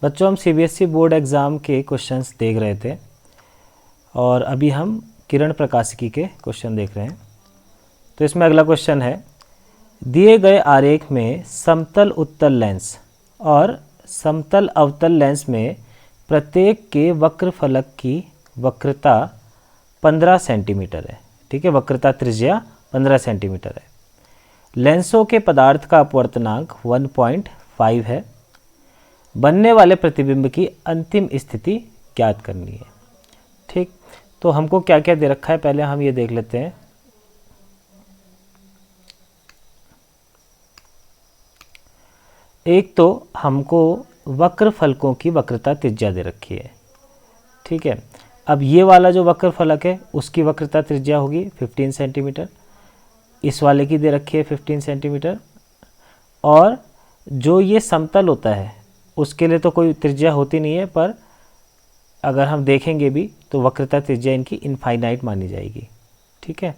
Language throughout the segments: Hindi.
बच्चों, हम सीबीएसई बोर्ड एग्ज़ाम के क्वेश्चंस देख रहे थे और अभी हम किरण प्रकाशिकी के क्वेश्चन देख रहे हैं। तो इसमें अगला क्वेश्चन है, दिए गए आरेख में समतल उत्तल लेंस और समतल अवतल लेंस में प्रत्येक के वक्र फलक की वक्रता 15 सेंटीमीटर है। ठीक है, वक्रता त्रिज्या 15 सेंटीमीटर है। लेंसों के पदार्थ का अपवर्तनांक 1.5 है। बनने वाले प्रतिबिंब की अंतिम स्थिति ज्ञात करनी है। ठीक, तो हमको क्या क्या दे रखा है पहले हम ये देख लेते हैं। एक तो हमको वक्र फलकों की वक्रता त्रिज्या दे रखी है। ठीक है, अब ये वाला जो वक्र फलक है उसकी वक्रता त्रिज्या होगी 15 सेंटीमीटर, इस वाले की दे रखी है 15 सेंटीमीटर, और जो ये समतल होता है उसके लिए तो कोई त्रिज्या होती नहीं है, पर अगर हम देखेंगे भी तो वक्रता त्रिज्या इनकी इनफाइनाइट मानी जाएगी। ठीक है,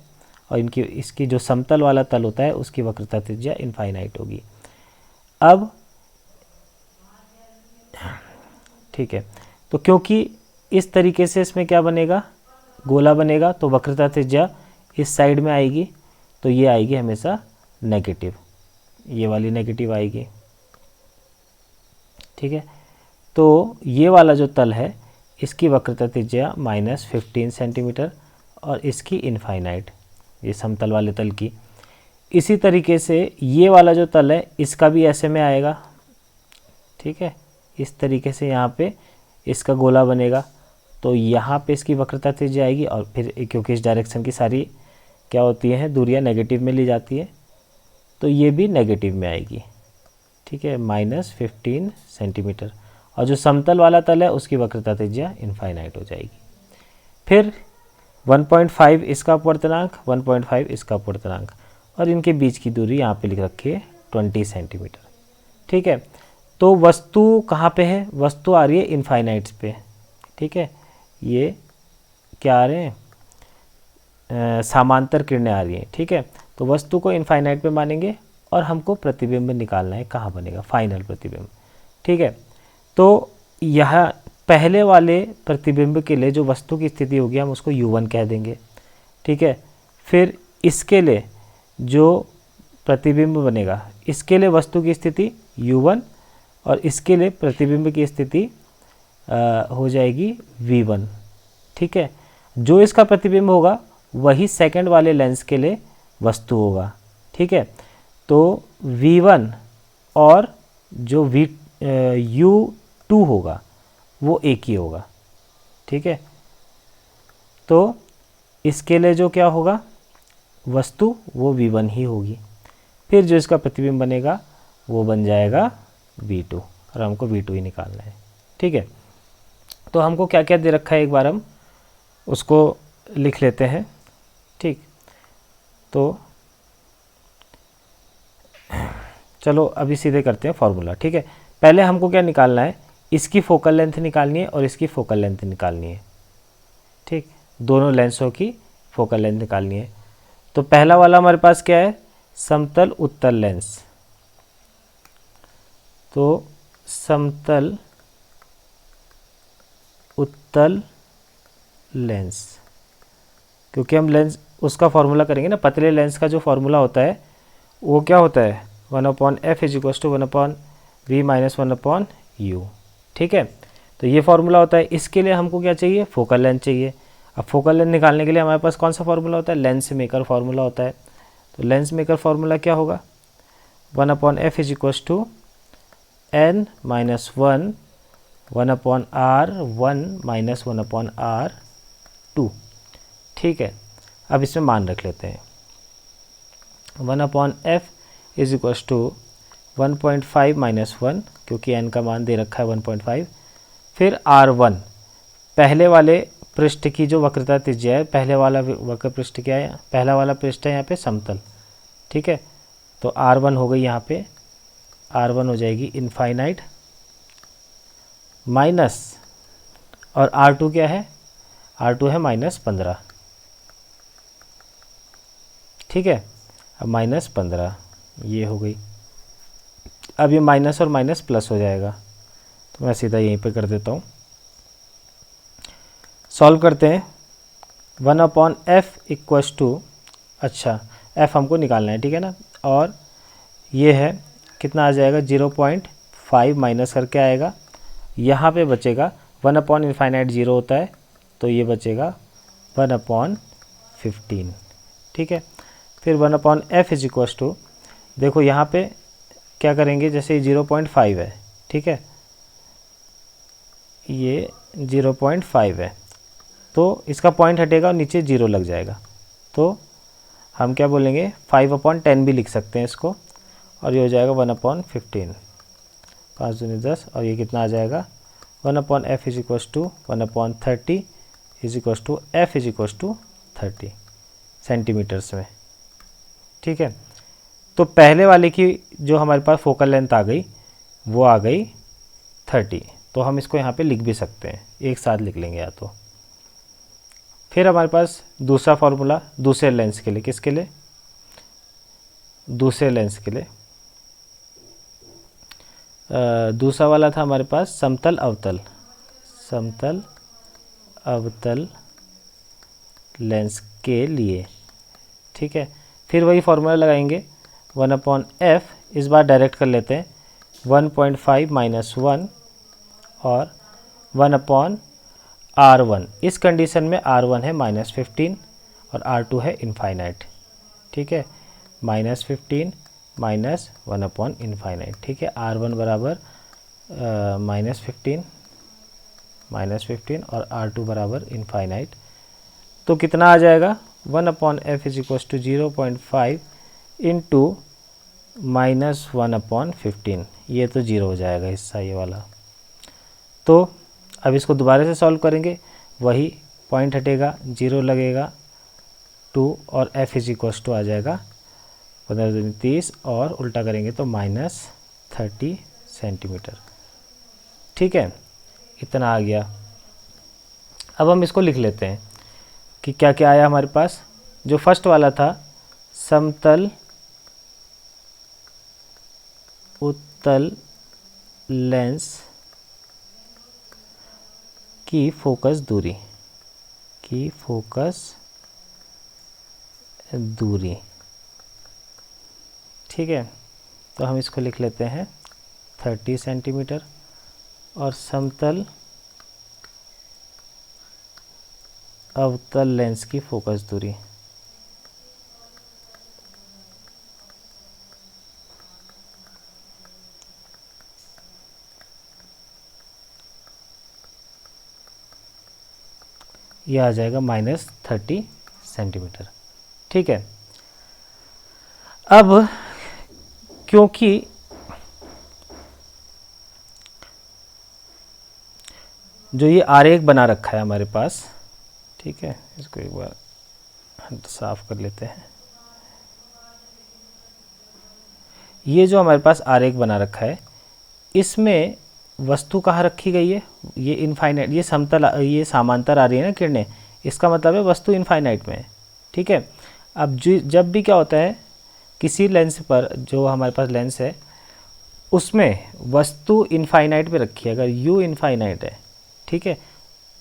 और इसकी जो समतल वाला तल होता है उसकी वक्रता त्रिज्या इनफाइनाइट होगी। अब ठीक है, तो क्योंकि इस तरीके से इसमें क्या बनेगा, गोला बनेगा, तो वक्रता त्रिज्या इस साइड में आएगी, तो ये आएगी हमेशा नेगेटिव, ये वाली नेगेटिव आएगी। ठीक है, तो ये वाला जो तल है इसकी वक्रता त्रिज्या -15 सेंटीमीटर और इसकी इनफाइनाइट, ये समतल वाले तल की। इसी तरीके से ये वाला जो तल है इसका भी ऐसे में आएगा। ठीक है, इस तरीके से यहाँ पे इसका गोला बनेगा, तो यहाँ पे इसकी वक्रता त्रिज्या आएगी, और फिर क्योंकि इस डायरेक्शन की सारी क्या होती हैं, दूरियाँ नेगेटिव में ली जाती है, तो ये भी नेगेटिव में आएगी। ठीक है, -15 सेंटीमीटर, और जो समतल वाला तल है उसकी वक्रता त्रिज्या इनफाइनाइट हो जाएगी। फिर 1.5 इसका अपवर्तनांक, 1.5 इसका अपवर्तनांक, और इनके बीच की दूरी यहाँ पे लिख रखी है 20 सेंटीमीटर। ठीक है, तो वस्तु कहाँ पे है, वस्तु आ रही है इनफाइनाइट्स पे। ठीक है, ये क्या आ रहे हैं, समांतर किरणें आ रही हैं। ठीक है, तो वस्तु को इनफाइनाइट पे मानेंगे और हमको प्रतिबिंब निकालना है, कहाँ बनेगा, फाइनल प्रतिबिंब। ठीक है, तो यह पहले वाले प्रतिबिंब के लिए जो वस्तु की स्थिति होगी हम उसको U1 कह देंगे। ठीक है, फिर इसके लिए जो प्रतिबिंब बनेगा इसके लिए वस्तु की स्थिति U1 और इसके लिए प्रतिबिंब की स्थिति हो जाएगी V1। ठीक है, जो इसका प्रतिबिंब होगा वही सेकंड वाले लेंस के लिए वस्तु होगा। ठीक है, तो V1 और जो U2 होगा वो एक ही होगा। ठीक है, तो इसके लिए जो क्या होगा वस्तु वो V1 ही होगी, फिर जो इसका प्रतिबिंब बनेगा वो बन जाएगा V2, और हमको V2 ही निकालना है। ठीक है, तो हमको क्या क्या दे रखा है एक बार हम उसको लिख लेते हैं। ठीक, तो चलो अभी सीधे करते हैं फॉर्मूला। ठीक है, पहले हमको क्या निकालना है, इसकी फोकल लेंथ निकालनी है और इसकी फोकल लेंथ निकालनी है। ठीक, दोनों लेंसों की फोकल लेंथ निकालनी है। तो पहला वाला हमारे पास क्या है, समतल उत्तल लेंस। तो समतल उत्तल लेंस, क्योंकि हम लेंस उसका फॉर्मूला करेंगे ना, पतले लेंस का जो फॉर्मूला होता है वो क्या होता है 1/f = 1/v - 1/u। ठीक है, तो ये फॉर्मूला होता है। इसके लिए हमको क्या चाहिए, फोकल लेंथ चाहिए। अब फोकल लेंथ निकालने के लिए हमारे पास कौन सा फॉर्मूला होता है, लेंस मेकर फॉर्मूला होता है। तो लेंस मेकर फॉर्मूला क्या होगा, 1/f = n - 1 1/r1 - 1/r2। ठीक है, अब इसमें मान रख लेते हैं, 1/f = 1.5 - 1, क्योंकि n का मान दे रखा है 1.5। फिर r1 पहले वाले पृष्ठ की जो वक्रता त्रिज्या है, पहले वाला वक्र पृष्ठ क्या है, पहला वाला पृष्ठ है यहाँ पे समतल। ठीक है, तो r1 हो गई, यहाँ पे r1 हो जाएगी इनफाइनाइट माइनस, और r2 क्या है, r2 है -15। ठीक है, अब -15 ये हो गई। अब ये माइनस और माइनस प्लस हो जाएगा, तो तो मैं सीधा यहीं पे कर देता हूँ। सॉल्व करते हैं। 1/f इक्वस टू, अच्छा f हमको निकालना है, ठीक है ना, और ये है कितना आ जाएगा 0.5 माइनस करके आएगा, यहाँ पे बचेगा 1/∞ 0 होता है, तो ये बचेगा 1/15, ठीक है। फिर 1/f इज इक्वस टू, देखो यहाँ पे क्या करेंगे, जैसे 0.5 है, ठीक है, ये 0.5 है, तो इसका पॉइंट हटेगा और नीचे 0 लग जाएगा, तो हम क्या बोलेंगे 5/10 भी लिख सकते हैं इसको, और ये हो जाएगा 1/15, 5 दूनी 10, और ये कितना आ जाएगा 1/f is equals to 1/30 is equals to f is equals to 30 centimetres में, ठीक है। तो पहले वाले की जो हमारे पास फोकल लेंथ आ गई वो आ गई 30, तो हम इसको यहाँ पे लिख भी सकते हैं, एक साथ लिख लेंगे या तो। फिर हमारे पास दूसरा फार्मूला दूसरे लेंस के लिए, किसके लिए, दूसरे लेंस के लिए, दूसरा वाला था हमारे पास समतल अवतल, समतल अवतल लेंस के लिए, ठीक है। फिर वही फार्मूला लगाएंगे 1/f, इस बार डायरेक्ट कर लेते हैं, 1.5 माइनस 1 और 1/r1, इस कंडीशन में r1 है -15 और r2 है इनफाइनाइट, ठीक है, -15 माइनस 1/∞, ठीक है, r1 बराबर -15 और r2 बराबर इनफाइनाइट, तो कितना आ जाएगा 1/f is equals to 0.5 into -1/15, ये तो 0 हो जाएगा हिस्सा ये वाला। तो अब इसको दोबारा से सॉल्व करेंगे, वही पॉइंट हटेगा, 0 लगेगा, 2 और f इज इक्वस टू आ जाएगा 15 दूनी 30 और उल्टा करेंगे तो -30 सेंटीमीटर, ठीक है, इतना आ गया। अब हम इसको लिख लेते हैं कि क्या क्या आया हमारे पास। जो फर्स्ट वाला था समतल उत्तल लेंस की फोकस दूरी, की फोकस दूरी, ठीक है, तो हम इसको लिख लेते हैं 30 सेंटीमीटर, और समतल अवतल लेंस की फोकस दूरी, यह आ जाएगा -30 सेंटीमीटर, ठीक है। अब क्योंकि जो ये आरेख बना रखा है हमारे पास, ठीक है, इसको एक बार साफ कर लेते हैं। ये जो हमारे पास आरेख बना रखा है, इसमें वस्तु कहाँ रखी गई है, ये इनफाइनाइट, ये समतल, ये समांतर आ रही है ना किरणें, इसका मतलब है वस्तु इनफाइनाइट में है, ठीक है। अब जब भी क्या होता है, किसी लेंस पर, जो हमारे पास लेंस है उसमें वस्तु इनफाइनाइट पे रखी है, अगर u इनफाइनाइट है, ठीक है,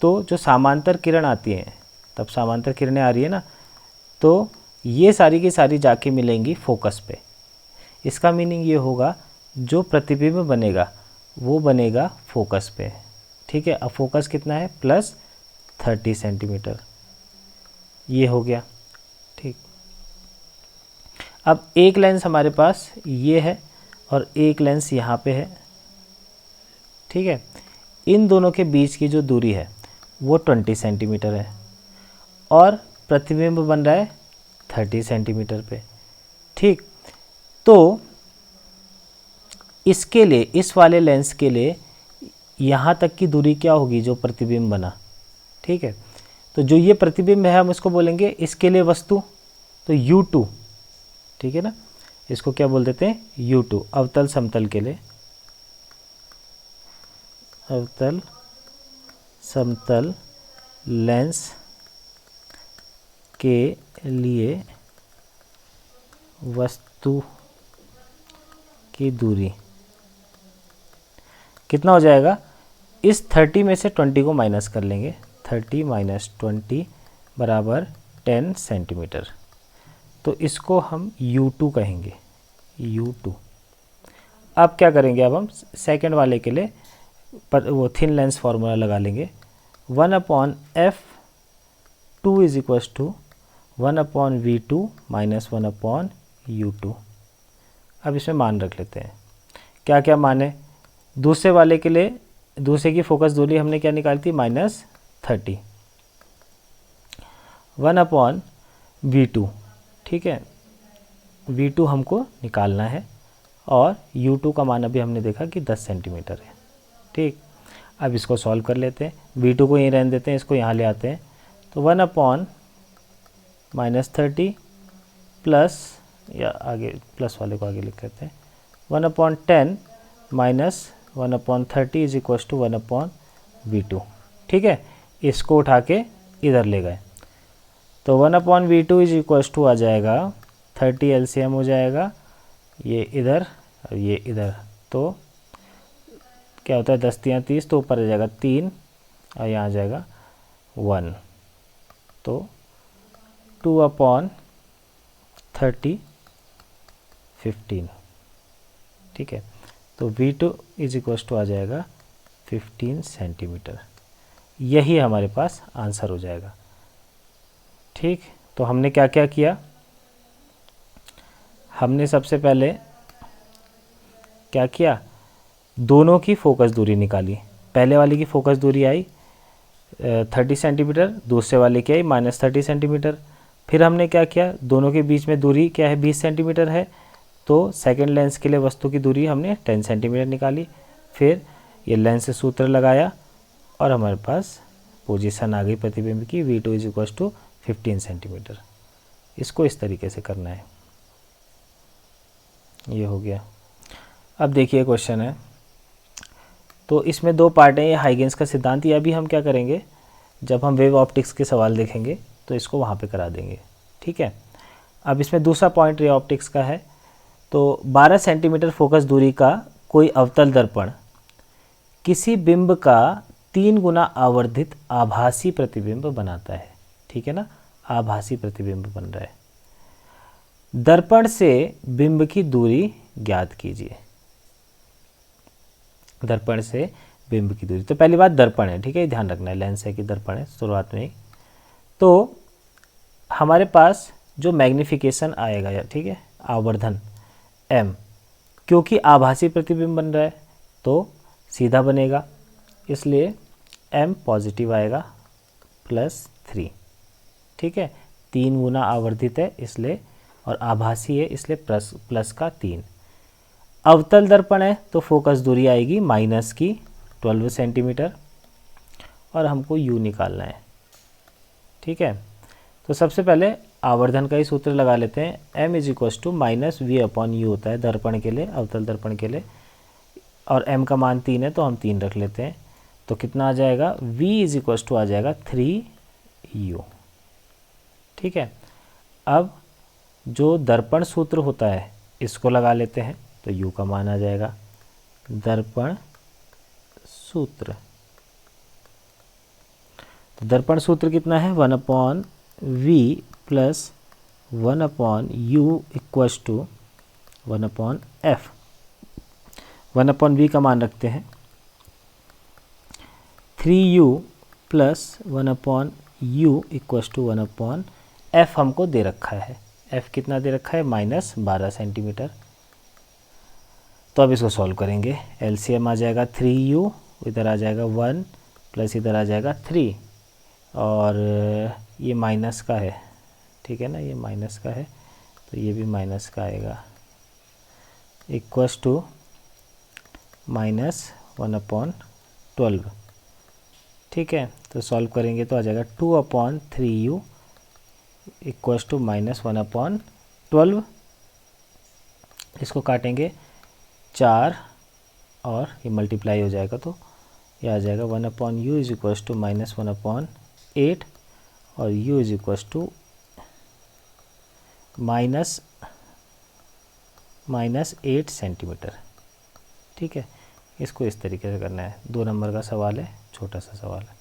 तो जो समांतर किरण आती हैं, तब समांतर किरणें आ रही है ना, तो ये सारी की सारी जाके मिलेंगी फोकस पे। इसका मीनिंग ये होगा जो प्रतिबिंब बनेगा वो बनेगा फोकस पे, ठीक है। अब फोकस कितना है +30 सेंटीमीटर, ये हो गया, ठीक। अब एक लेंस हमारे पास ये है और एक लेंस यहाँ पे है, ठीक है, इन दोनों के बीच की जो दूरी है वो 20 सेंटीमीटर है और प्रतिबिंब बन रहा है 30 सेंटीमीटर पे, ठीक। तो इसके लिए, इस वाले लेंस के लिए यहाँ तक की दूरी क्या होगी, जो प्रतिबिंब बना, ठीक है। तो जो ये प्रतिबिंब है हम इसको बोलेंगे इसके लिए वस्तु, तो U2, ठीक है ना, इसको क्या बोल देते हैं U2, अवतल समतल के लिए, अवतल समतल लेंस के लिए वस्तु की दूरी कितना हो जाएगा इस 30 में से 20 को माइनस कर लेंगे, 30 माइनस 20 बराबर 10 सेंटीमीटर। तो इसको हम U2 कहेंगे, U2। अब क्या करेंगे, अब हम सेकंड वाले के लिए वो थिन लेंस फार्मूला लगा लेंगे, 1/f2 is equals to 1/v2 minus 1/u2। अब इसमें मान रख लेते हैं, क्या क्या मान है। दूसरे वाले के लिए दूसरे की फोकस दूरी हमने क्या निकाली थी, -30, 1/v2, ठीक है, v2 हमको निकालना है और u2 का मान अभी हमने देखा कि 10 सेंटीमीटर है, ठीक। अब इसको सॉल्व कर लेते हैं, v2 को यहीं रहने देते हैं, इसको यहाँ ले आते हैं, तो 1/-30 प्लस, या आगे प्लस वाले को आगे लिख लेते हैं, 1/10 minus 1/30 is equals to 1/v2, ठीक है। इसको उठा के इधर ले गए, तो 1/v2 इज इक्वल्स टू आ जाएगा 30 LCM हो जाएगा, ये इधर और ये इधर, तो क्या होता है 10 × 30, तो ऊपर आ जाएगा 3 और यहाँ आ जाएगा 1, तो 2/30 15, ठीक है। तो v2 इज इक्वल्स टू आ जाएगा 15 सेंटीमीटर। यही हमारे पास आंसर हो जाएगा, ठीक। तो हमने क्या क्या किया, हमने सबसे पहले क्या किया, दोनों की फोकस दूरी निकाली। पहले वाले की फोकस दूरी आई 30 सेंटीमीटर, दूसरे वाले की आई -30 सेंटीमीटर। फिर हमने क्या किया, दोनों के बीच में दूरी क्या है, 20 सेंटीमीटर है, तो सेकंड लेंस के लिए वस्तु की दूरी हमने 10 सेंटीमीटर निकाली। फिर ये लेंस से सूत्र लगाया और हमारे पास पोजीशन आ गई प्रतिबिंब की, v2 is equals to 15 centimetre. इसको इस तरीके से करना है, ये हो गया। अब देखिए क्वेश्चन है, तो इसमें दो पार्ट हैं, ये हाइगेंस का सिद्धांत, या भी हम क्या करेंगे, जब हम वेव ऑप्टिक्स के सवाल देखेंगे तो इसको वहाँ पे करा देंगे, ठीक है। अब इसमें दूसरा पॉइंट रे ऑप्टिक्स का है, तो 12 सेंटीमीटर फोकस दूरी का कोई अवतल दर्पण किसी बिंब का 3 गुना आवर्धित आभासी प्रतिबिंब बनाता है, ठीक है ना, आभासी प्रतिबिंब बन रहा है। दर्पण से बिंब की दूरी ज्ञात कीजिए, दर्पण से बिंब की दूरी। तो पहली बात दर्पण है, ठीक है, ध्यान रखना है, लेंस है कि दर्पण है शुरुआत में ही। तो हमारे पास जो मैग्निफिकेशन आएगा, ठीक है, आवर्धन m, क्योंकि आभासी प्रतिबिंब बन रहा है तो सीधा बनेगा, इसलिए m पॉजिटिव आएगा +3, ठीक है। 3 गुना आवर्धित है इसलिए, और आभासी है इसलिए प्लस का 3। अवतल दर्पण है तो फोकस दूरी आएगी -12 सेंटीमीटर और हमको u निकालना है, ठीक है। तो सबसे पहले आवर्धन का ही सूत्र लगा लेते हैं, m is equals to -v/u होता है दर्पण के लिए, अवतल दर्पण के लिए, और m का मान 3 है तो हम 3 रख लेते हैं। तो कितना आ जाएगा, v इज इक्वल्स टू आ जाएगा 3u, ठीक है। अब जो दर्पण सूत्र होता है इसको लगा लेते हैं, तो u का मान आ जाएगा, दर्पण सूत्र, तो दर्पण सूत्र कितना है, 1/v plus 1/u equals to 1/f। 1/v का मान रखते हैं 3u plus 1/u equals to 1/f हमको दे रखा है, f कितना दे रखा है, -12 सेंटीमीटर। तो अब इसको सॉल्व करेंगे, LCM आ जाएगा 3u, इधर आ जाएगा 1 प्लस इधर आ जाएगा 3, और ये माइनस का है, ठीक है ना, ये माइनस का है तो ये भी माइनस का आएगा, इक्वल्स टू -1/12, ठीक है। तो सॉल्व करेंगे तो आ जाएगा 2/3u इक्वल्स टू -1/12। इसको काटेंगे 4 और ये मल्टीप्लाई हो जाएगा, तो ये आ जाएगा 1/u इज इक्वल्स टू -1/8 और u is equals to -8 centimetre, ठीक है। इसको इस तरीके से करना है। 2 नंबर का सवाल है, छोटा सा सवाल है।